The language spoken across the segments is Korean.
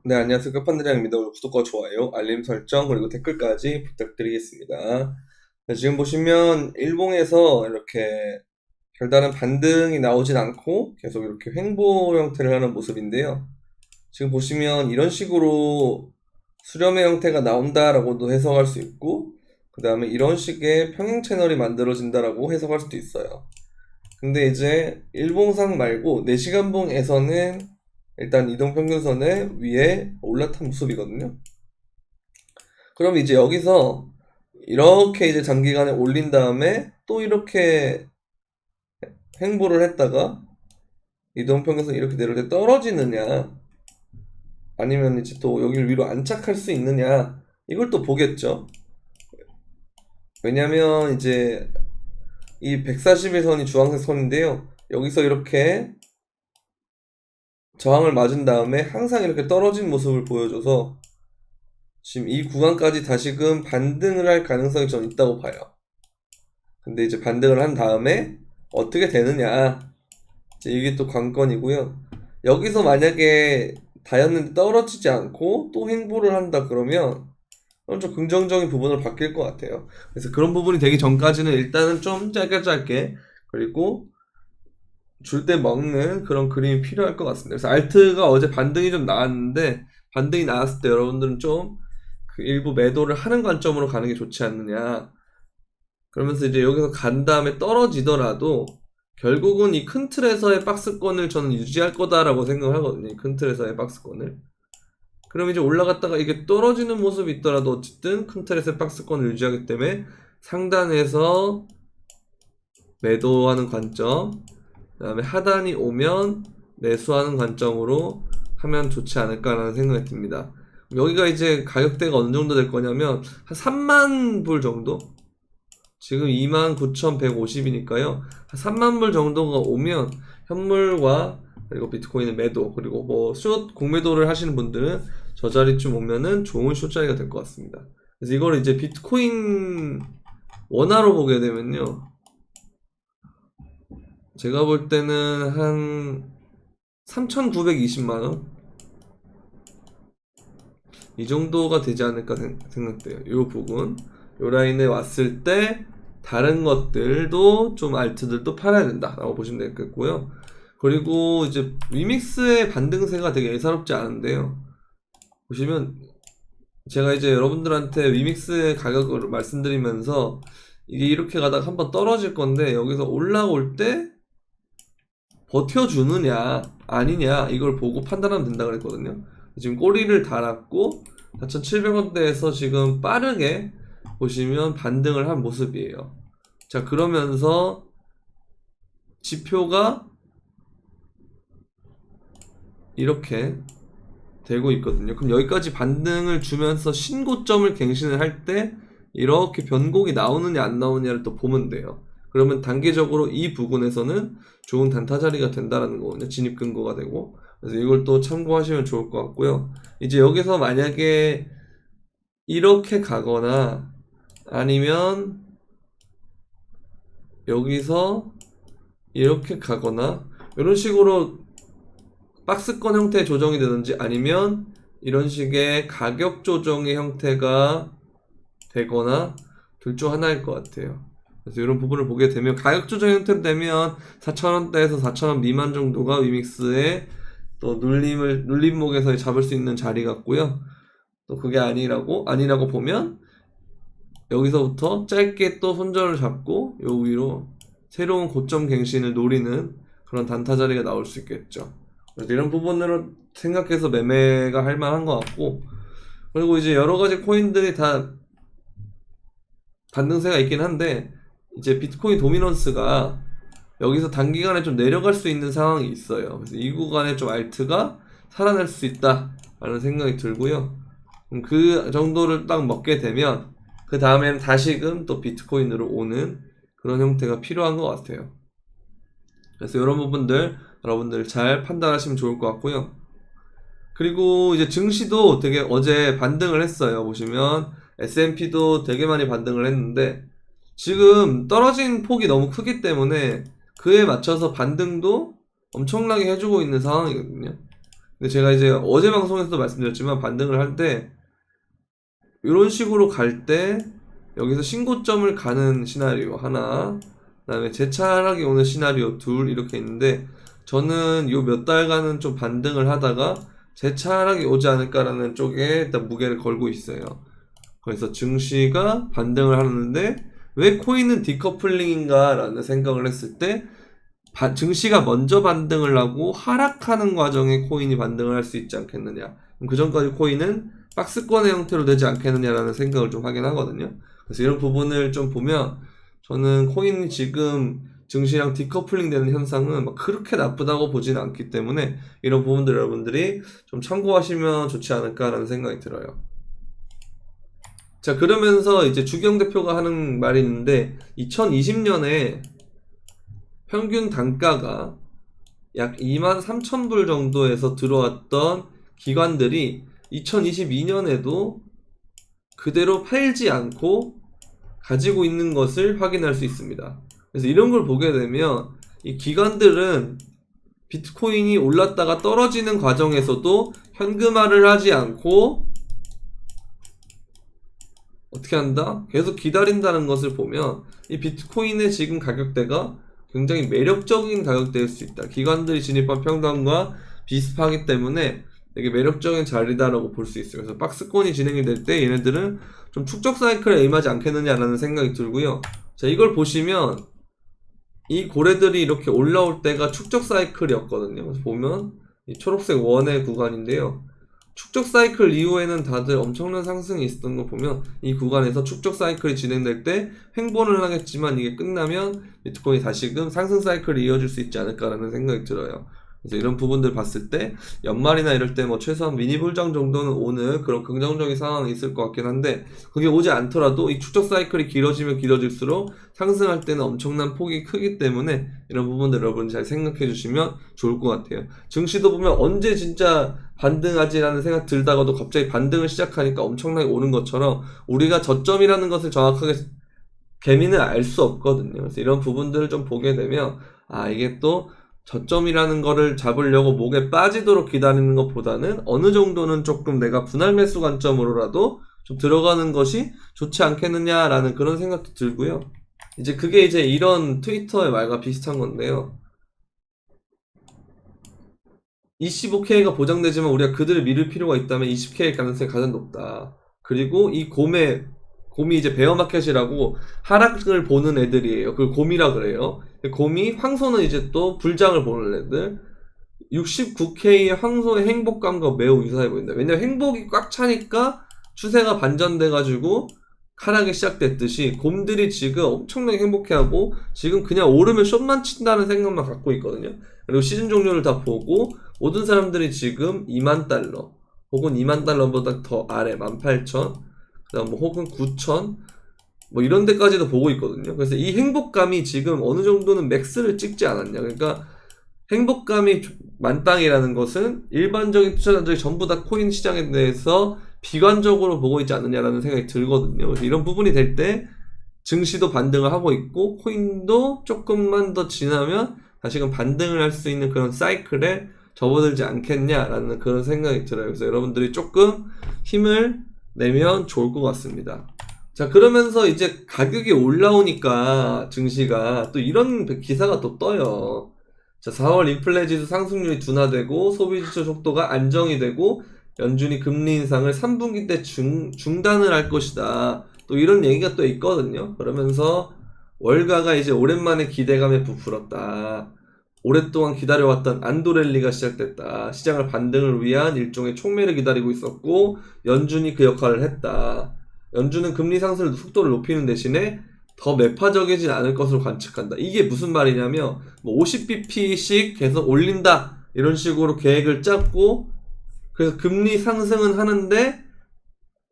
네, 안녕하세요. 끝판왕입니다. 구독과 좋아요, 알림 설정, 그리고 댓글까지 부탁드리겠습니다. 네, 지금 보시면 일봉에서 이렇게 별다른 반등이 나오진 않고 계속 이렇게 횡보 형태를 하는 모습인데요. 지금 보시면 이런 식으로 수렴의 형태가 나온다라고도 해석할 수 있고, 그 다음에 이런 식의 평행 채널이 만들어진다라고 해석할 수도 있어요. 근데 이제 일봉상 말고 4시간봉에서는 일단 이동평균선의 위에 올라탄 모습이거든요. 그럼 이제 여기서 이렇게 이제 장기간에 올린 다음에 또 이렇게 횡보를 했다가 이동평균선 이렇게 내려올 때 떨어지느냐, 아니면 이제 또 여기를 위로 안착할 수 있느냐, 이걸 또 보겠죠. 왜냐면 이제 이 140일선이 주황색 선인데요. 여기서 이렇게 저항을 맞은 다음에 항상 이렇게 떨어진 모습을 보여줘서 지금 이 구간까지 다시금 반등을 할 가능성이 좀 있다고 봐요. 근데 이제 반등을 한 다음에 어떻게 되느냐, 이제 이게 또 관건이고요. 여기서 만약에 다였는데 떨어지지 않고 또 횡보를 한다 그러면 좀 긍정적인 부분으로 바뀔 것 같아요. 그래서 그런 부분이 되기 전까지는 일단은 좀 짧게 그리고 줄 때 먹는 그런 그림이 필요할 것 같습니다. 그래서 알트가 어제 반등이 좀 나왔는데, 반등이 나왔을 때 여러분들은 좀 그 일부 매도를 하는 관점으로 가는 게 좋지 않느냐. 그러면서 이제 여기서 간 다음에 떨어지더라도 결국은 이 큰 틀에서의 박스권을 저는 유지할 거다라고 생각을 하거든요. 이 큰 틀에서의 박스권을. 그럼 이제 올라갔다가 이게 떨어지는 모습이 있더라도 어쨌든 큰 틀에서의 박스권을 유지하기 때문에 상단에서 매도하는 관점, 그 다음에 하단이 오면 매수하는 관점으로 하면 좋지 않을까라는 생각이 듭니다. 여기가 이제 가격대가 어느 정도 될 거냐면 한 3만 불 정도? 지금 29,150이니까요. 한 3만 불 정도가 오면 현물과 그리고 비트코인의 매도, 그리고 뭐 숏 공매도를 하시는 분들은 저 자리쯤 오면은 좋은 숏 자리가 될 것 같습니다. 그래서 이걸 이제 비트코인 원화로 보게 되면요, 제가 볼 때는 한 3,920만원? 이 정도가 되지 않을까 생각돼요. 요 부분. 요 라인에 왔을 때 다른 것들도 좀 알트들도 팔아야 된다라고 보시면 되겠고요. 그리고 이제 위믹스의 반등세가 되게 예사롭지 않은데요. 보시면 제가 이제 여러분들한테 위믹스의 가격을 말씀드리면서 이게 이렇게 가다가 한번 떨어질 건데 여기서 올라올 때 버텨주느냐 아니냐 이걸 보고 판단하면 된다 그랬거든요. 지금 꼬리를 달았고 4,700원대에서 지금 빠르게 보시면 반등을 한 모습이에요. 자, 그러면서 지표가 이렇게 되고 있거든요. 그럼 여기까지 반등을 주면서 신고점을 갱신을 할 때 이렇게 변곡이 나오느냐 안 나오느냐를 또 보면 돼요. 그러면 단계적으로 이 부분에서는 좋은 단타 자리가 된다라는 거거든요. 진입 근거가 되고. 그래서 이걸 또 참고하시면 좋을 것 같고요. 이제 여기서 만약에 이렇게 가거나 아니면 여기서 이렇게 가거나 이런 식으로 박스권 형태의 조정이 되든지 아니면 이런 식의 가격 조정의 형태가 되거나 둘 중 하나일 것 같아요. 그래서 이런 부분을 보게 되면 가격 조정 형태로 되면 4,000원대에서 4,000원 미만 정도가 위믹스의 또 눌림목에서 잡을 수 있는 자리 같고요. 또 그게 아니라고 보면 여기서부터 짧게 또 손절을 잡고 요 위로 새로운 고점 갱신을 노리는 그런 단타 자리가 나올 수 있겠죠. 그래서 이런 부분으로 생각해서 매매가 할 만한 것 같고, 그리고 이제 여러 가지 코인들이 다 반등세가 있긴 한데 이제 비트코인 도미넌스가 여기서 단기간에 좀 내려갈 수 있는 상황이 있어요. 그래서 이 구간에 좀 알트가 살아날 수 있다 라는 생각이 들고요. 그 정도를 딱 먹게 되면 그 다음에는 다시금 또 비트코인으로 오는 그런 형태가 필요한 것 같아요. 그래서 이런 부분들 여러분들 잘 판단하시면 좋을 것 같고요. 그리고 이제 증시도 되게 어제 반등을 했어요. 보시면 S&P도 되게 많이 반등을 했는데 지금 떨어진 폭이 너무 크기 때문에 그에 맞춰서 반등도 엄청나게 해주고 있는 상황이거든요. 근데 제가 이제 어제 방송에서도 말씀드렸지만 반등을 할 때 이런 식으로 갈 때 여기서 신고점을 가는 시나리오 하나, 그다음에 재차 하락이 오는 시나리오 둘 이렇게 있는데 저는 요 몇 달간은 좀 반등을 하다가 재차 하락이 오지 않을까라는 쪽에 일단 무게를 걸고 있어요. 그래서 증시가 반등을 하는데 왜 코인은 디커플링인가 라는 생각을 했을 때 증시가 먼저 반등을 하고 하락하는 과정에 코인이 반등을 할 수 있지 않겠느냐, 그 전까지 코인은 박스권의 형태로 되지 않겠느냐라는 생각을 좀 하긴 하거든요. 그래서 이런 부분을 좀 보면 저는 코인이 지금 증시랑 디커플링 되는 현상은 막 그렇게 나쁘다고 보지는 않기 때문에 이런 부분들 여러분들이 좀 참고하시면 좋지 않을까라는 생각이 들어요. 자, 그러면서 이제 주경 대표가 하는 말이 있는데 2020년에 평균 단가가 약 23,000불 정도에서 들어왔던 기관들이 2022년에도 그대로 팔지 않고 가지고 있는 것을 확인할 수 있습니다. 그래서 이런 걸 보게 되면 이 기관들은 비트코인이 올랐다가 떨어지는 과정에서도 현금화를 하지 않고 어떻게 한다? 계속 기다린다는 것을 보면 이 비트코인의 지금 가격대가 굉장히 매력적인 가격대일 수 있다. 기관들이 진입한 평단과 비슷하기 때문에 되게 매력적인 자리다라고 볼 수 있어요. 그래서 박스권이 진행이 될 때 얘네들은 좀 축적 사이클에 임하지 않겠느냐라는 생각이 들고요. 자, 이걸 보시면 이 고래들이 이렇게 올라올 때가 축적 사이클이었거든요. 그래서 보면 이 초록색 원의 구간인데요. 축적 사이클 이후에는 다들 엄청난 상승이 있었던 거 보면 이 구간에서 축적 사이클이 진행될 때 횡보를 하겠지만 이게 끝나면 비트코인이 다시금 상승 사이클이 이어질 수 있지 않을까라는 생각이 들어요. 그래서 이런 부분들 봤을 때 연말이나 이럴 때 뭐 최소한 미니 불장 정도는 오는 그런 긍정적인 상황이 있을 것 같긴 한데 그게 오지 않더라도 이 축적 사이클이 길어지면 길어질수록 상승할 때는 엄청난 폭이 크기 때문에 이런 부분들 여러분 잘 생각해 주시면 좋을 것 같아요. 증시도 보면 언제 진짜 반등하지라는 생각 들다가도 갑자기 반등을 시작하니까 엄청나게 오는 것처럼 우리가 저점이라는 것을 정확하게 개미는 알 수 없거든요. 그래서 이런 부분들을 좀 보게 되면 이게 또 저점이라는 거를 잡으려고 목에 빠지도록 기다리는 것보다는 어느 정도는 조금 내가 분할 매수 관점으로라도 좀 들어가는 것이 좋지 않겠느냐라는 그런 생각도 들고요. 이제 그게 이제 이런 트위터의 말과 비슷한 건데요. 25K가 보장되지만 우리가 그들을 믿을 필요가 있다면 20K일 가능성이 가장 높다. 그리고 이 곰이 이제 베어마켓이라고 하락을 보는 애들이에요. 그걸 곰이라 그래요. 곰이, 황소는 이제 또 불장을 보는 애들. 69K의 황소의 행복감과 매우 유사해 보인다. 왜냐면 행복이 꽉 차니까 추세가 반전돼가지고 하락이 시작됐듯이 곰들이 지금 엄청나게 행복해하고 지금 그냥 오르면 숏만 친다는 생각만 갖고 있거든요. 그리고 시즌 종료를 다 보고 모든 사람들이 지금 2만 달러 혹은 2만 달러보다 더 아래 18,000 그다음 뭐 혹은 9,000 뭐 이런 데까지도 보고 있거든요. 그래서 이 행복감이 지금 어느 정도는 맥스를 찍지 않았냐. 그러니까 행복감이 만땅이라는 것은 일반적인 투자자들이 전부 다 코인 시장에 대해서 비관적으로 보고 있지 않느냐라는 생각이 들거든요. 그래서 이런 부분이 될 때 증시도 반등을 하고 있고 코인도 조금만 더 지나면 다시금 반등을 할 수 있는 그런 사이클에 접어들지 않겠냐라는 그런 생각이 들어요. 그래서 여러분들이 조금 힘을 내면 좋을 것 같습니다. 자, 그러면서 이제 가격이 올라오니까 증시가 또 이런 기사가 또 떠요. 자, 4월 인플레 지수 상승률이 둔화되고 소비지수 속도가 안정이 되고 연준이 금리 인상을 3분기 때 중단을 할 것이다. 또 이런 얘기가 또 있거든요. 그러면서 월가가 이제 오랜만에 기대감에 부풀었다. 오랫동안 기다려왔던 안도랠리가 시작됐다. 시장을 반등을 위한 일종의 촉매를 기다리고 있었고 연준이 그 역할을 했다. 연준은 금리 상승 속도를 높이는 대신에 더 매파적이진 않을 것으로 관측한다. 이게 무슨 말이냐면 뭐 50bp씩 계속 올린다 이런 식으로 계획을 짰고 그래서 금리 상승은 하는데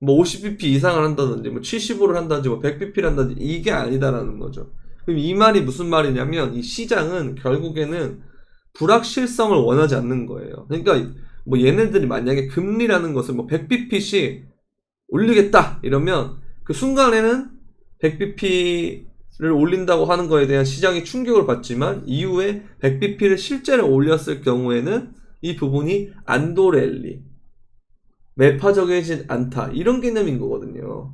뭐 50bp 이상을 한다든지 뭐 75를 한다든지 뭐 100bp를 한다든지 이게 아니다라는 거죠. 그럼 이 말이 무슨 말이냐면 이 시장은 결국에는 불확실성을 원하지 않는 거예요. 그러니까 뭐 얘네들이 만약에 금리라는 것을 뭐 100bp씩 올리겠다 이러면 그 순간에는 100bp를 올린다고 하는 거에 대한 시장이 충격을 받지만 이후에 100bp를 실제로 올렸을 경우에는 이 부분이 안도랠리, 매파적이지 않다, 이런 개념인 거거든요.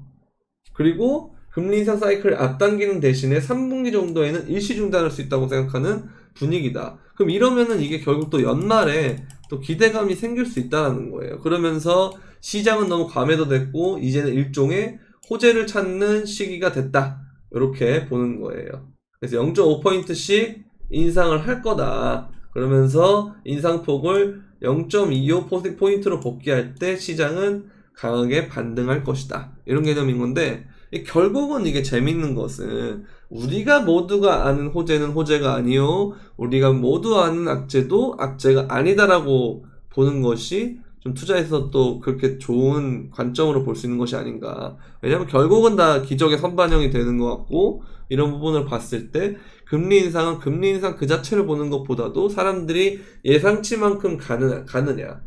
그리고 금리 인상 사이클을 앞당기는 대신에 3분기 정도에는 일시 중단할 수 있다고 생각하는 분위기다. 그럼 이러면은 이게 결국 또 연말에 또 기대감이 생길 수 있다는 거예요. 그러면서 시장은 너무 과매도됐고 이제는 일종의 호재를 찾는 시기가 됐다, 이렇게 보는 거예요. 그래서 0.5포인트씩 인상을 할 거다. 그러면서 인상폭을 0.25포인트로 복귀할 때 시장은 강하게 반등할 것이다, 이런 개념인 건데, 결국은 이게 재밌는 것은 우리가 모두가 아는 호재는 호재가 아니요, 우리가 모두 아는 악재도 악재가 아니다라고 보는 것이 좀 투자에서 또 그렇게 좋은 관점으로 볼 수 있는 것이 아닌가. 왜냐면 결국은 다 기적의 선반영이 되는 것 같고, 이런 부분을 봤을 때 금리 인상은 금리 인상 그 자체를 보는 것보다도 사람들이 예상치만큼 가느냐,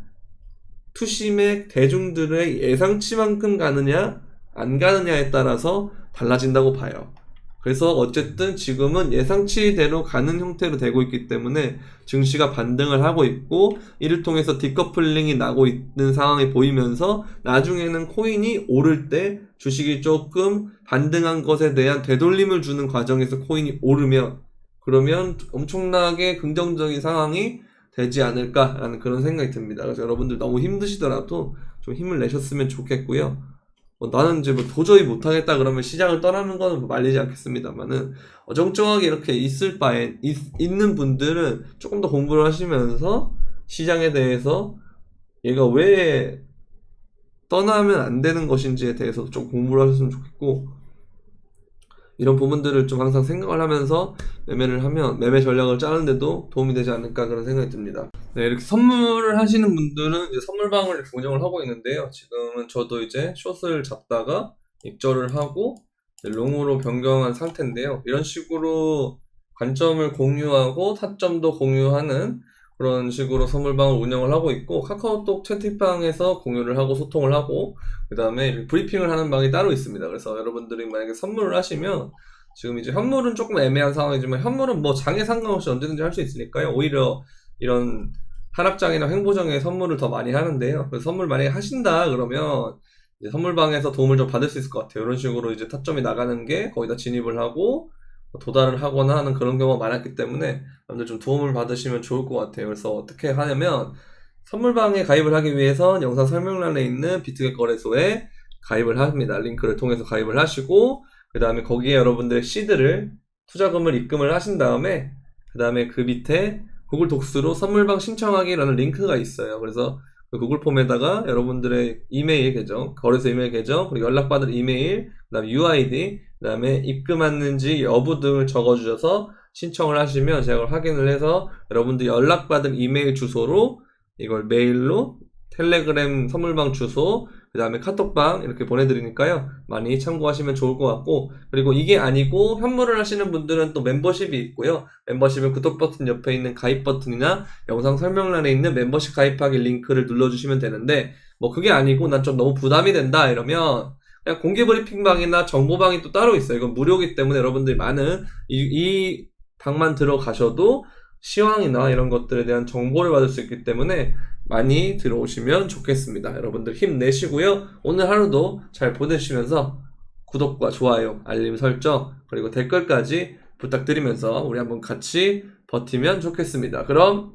투심의 대중들의 예상치만큼 가느냐 안 가느냐에 따라서 달라진다고 봐요. 그래서 어쨌든 지금은 예상치대로 가는 형태로 되고 있기 때문에 증시가 반등을 하고 있고, 이를 통해서 디커플링이 나고 있는 상황이 보이면서 나중에는 코인이 오를 때 주식이 조금 반등한 것에 대한 되돌림을 주는 과정에서 코인이 오르면, 그러면 엄청나게 긍정적인 상황이 되지 않을까라는 그런 생각이 듭니다. 그래서 여러분들 너무 힘드시더라도 좀 힘을 내셨으면 좋겠고요. 나는 이제 뭐 도저히 못하겠다 그러면 시장을 떠나는 거는 말리지 않겠습니다만은, 어정쩡하게 이렇게 있는 분들은 조금 더 공부를 하시면서 시장에 대해서 얘가 왜 떠나면 안 되는 것인지에 대해서 좀 공부를 하셨으면 좋겠고, 이런 부분들을 좀 항상 생각을 하면서 매매를 하면 매매 전략을 짜는데도 도움이 되지 않을까, 그런 생각이 듭니다. 네, 이렇게 선물을 하시는 분들은 이제 선물방을 운영을 하고 있는데요. 지금은 저도 이제 숏을 잡다가 익절을 하고 롱으로 변경한 상태인데요. 이런 식으로 관점을 공유하고 타점도 공유하는 그런 식으로 선물방을 운영을 하고 있고, 카카오톡 채팅방에서 공유를 하고 소통을 하고, 그 다음에 브리핑을 하는 방이 따로 있습니다. 그래서 여러분들이 만약에 선물을 하시면, 지금 이제 현물은 조금 애매한 상황이지만 현물은 뭐 장에 상관없이 언제든지 할 수 있으니까요. 오히려 이런 하락장이나 횡보장에 선물을 더 많이 하는데요. 그래서 선물 만약에 하신다 그러면 이제 선물방에서 도움을 좀 받을 수 있을 것 같아요. 이런 식으로 이제 타점이 나가는 게 거기다 진입을 하고 도달을 하거나 하는 그런 경우가 많았기 때문에 여러분들 좀 도움을 받으시면 좋을 것 같아요. 그래서 어떻게 하냐면, 선물방에 가입을 하기 위해선 영상 설명란에 있는 비트겟 거래소에 가입을 합니다. 링크를 통해서 가입을 하시고, 그 다음에 거기에 여러분들의 시드를, 투자금을 입금을 하신 다음에, 그 다음에 그 밑에 구글 독스로 선물방 신청하기라는 링크가 있어요. 그래서 그 구글 폼에다가 여러분들의 이메일 계정, 거래소 이메일 계정, 그리고 연락받을 이메일, 그 다음에 UID, 그 다음에 입금했는지 여부 등을 적어주셔서 신청을 하시면 제가 확인을 해서 여러분들 연락받을 이메일 주소로 이걸 메일로, 텔레그램 선물방 주소, 그 다음에 카톡방 이렇게 보내드리니까요. 많이 참고하시면 좋을 것 같고, 그리고 이게 아니고 현물을 하시는 분들은 또 멤버십이 있고요. 멤버십은 구독 버튼 옆에 있는 가입 버튼이나 영상 설명란에 있는 멤버십 가입하기 링크를 눌러주시면 되는데, 뭐 그게 아니고 난 좀 너무 부담이 된다 이러면 그냥 공개 브리핑방이나 정보방이 또 따로 있어요. 이건 무료이기 때문에 여러분들이 많은 이 방만 들어가셔도 시황이나 이런 것들에 대한 정보를 받을 수 있기 때문에 많이 들어오시면 좋겠습니다. 여러분들 힘내시고요. 오늘 하루도 잘 보내시면서 구독과 좋아요, 알림 설정, 그리고 댓글까지 부탁드리면서 우리 한번 같이 버티면 좋겠습니다. 그럼